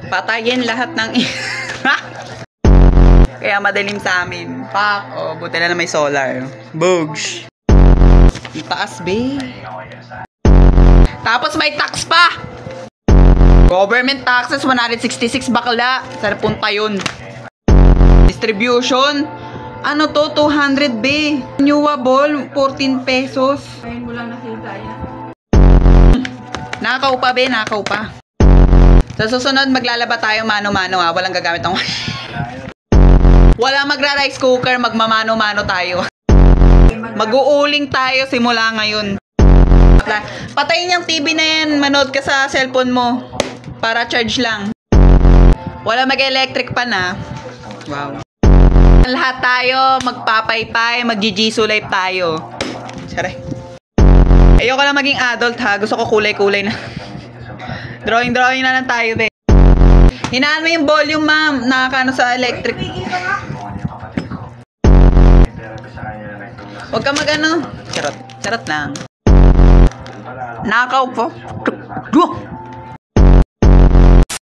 Patayin lahat ng kaya madilim sa amin. Pak, oh, buti na may solar. Bugs. Itaas, be. Tapos may tax pa. Government taxes, 166 bakla. Saan punta yun? Distribution. Ano to? 200, be. Renewable, 14 pesos. Ayun mo lang nakita yan. Nakaw pa, be. Nakaw pa. Sa susunod, maglalaba tayo mano-mano, ha. Walang gagamit ng wala magra-rice cooker, magmamano-mano tayo. Mag-uuling tayo simula ngayon. Patayin yung TV na yan, manood ka sa cellphone mo. Para charge lang. Wala mag-electric pa na. Wow. Lahat tayo, magpapaypay, mag-Jisu life tayo. Saray. Ayoko lang maging adult, ha. Gusto ko kulay-kulay na. Drawing na lang tayo, be. Hinaan mo yung volume, ma'am. Nakakano sa electric. Huwag ka mag-ano. Charot. Charot lang. Nakaw po.